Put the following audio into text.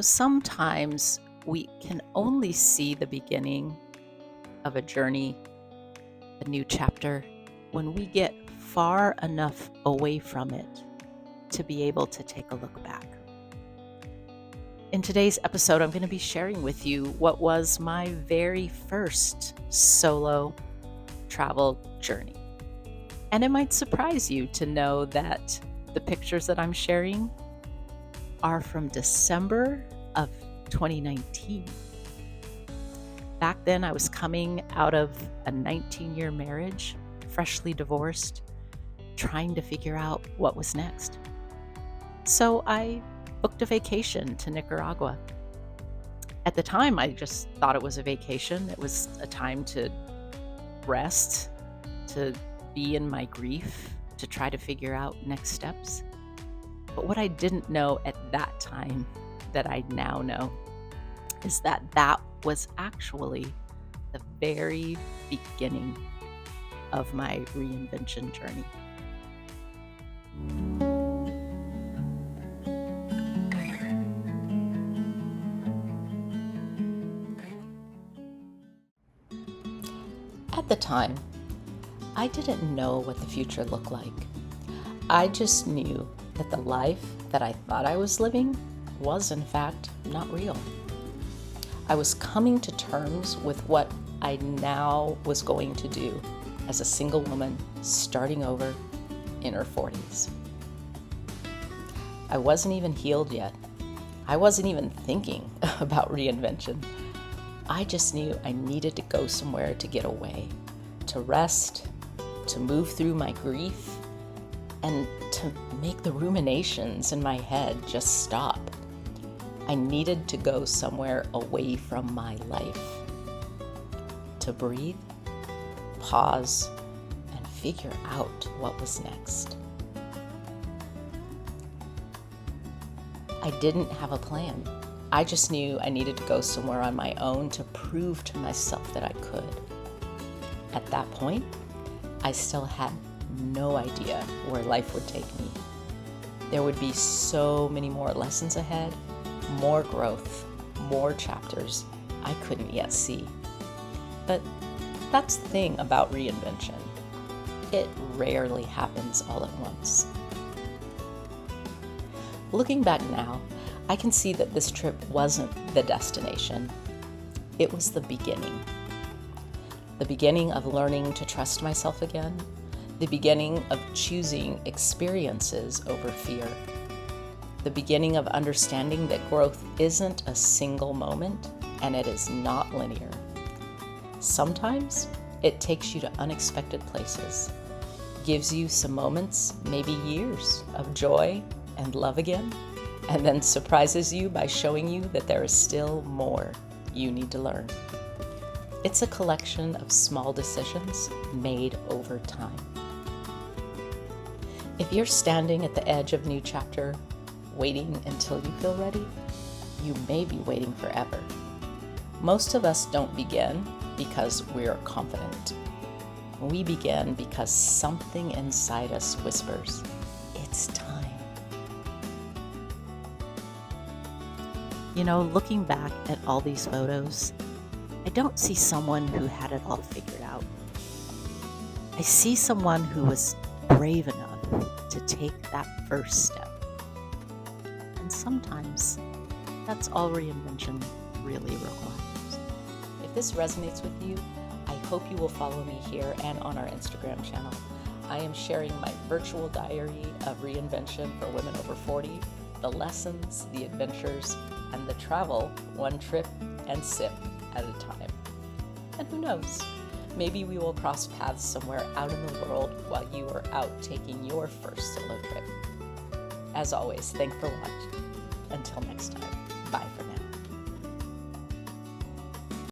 Sometimes we can only see the beginning of a journey, a new chapter, when we get far enough away from it to be able to take a look back. In today's episode, I'm going to be sharing with you what was my very first solo travel journey. And it might surprise you to know that the pictures that I'm sharing are from December of 2019. Back then, I was coming out of a 19-year marriage, freshly divorced, trying to figure out what was next. So I booked a vacation to Nicaragua. At the time, I just thought it was a vacation. It was a time to rest, to be in my grief, to try to figure out next steps. But what I didn't know at that time that I now know is that that was actually the very beginning of my reinvention journey. At the time, I didn't know what the future looked like. I just knew that the life that I thought I was living was, in fact, not real. I was coming to terms with what I now was going to do as a single woman starting over in her 40s. I wasn't even healed yet. I wasn't even thinking about reinvention. I just knew I needed to go somewhere to get away, to rest, to move through my grief, and to make the ruminations in my head just stop. I needed to go somewhere away from my life, to breathe, pause, and figure out what was next. I didn't have a plan. I just knew I needed to go somewhere on my own to prove to myself that I could. At that point, I still had no idea where life would take me. There would be so many more lessons ahead, more growth, more chapters I couldn't yet see. But that's the thing about reinvention. It rarely happens all at once. Looking back now, I can see that this trip wasn't the destination. It was the beginning. The beginning of learning to trust myself again. The beginning of choosing experiences over fear. The beginning of understanding that growth isn't a single moment and it is not linear. Sometimes it takes you to unexpected places, gives you some moments, maybe years, of joy and love again, and then surprises you by showing you that there is still more you need to learn. It's a collection of small decisions made over time. If you're standing at the edge of a new chapter, waiting until you feel ready, you may be waiting forever. Most of us don't begin because we're confident. We begin because something inside us whispers, it's time. Looking back at all these photos, I don't see someone who had it all figured out. I see someone who was brave enough to take that first step. And sometimes that's all reinvention really requires. If this resonates with you, I hope you will follow me here and on our Instagram channel. I am sharing my virtual diary of reinvention for women over 40, the lessons, the adventures, and the travel one trip and sip at a time. And who knows, maybe we will cross paths somewhere out in the world while you are out taking your first solo trip. As always, thanks for watching. Until next time, bye for now.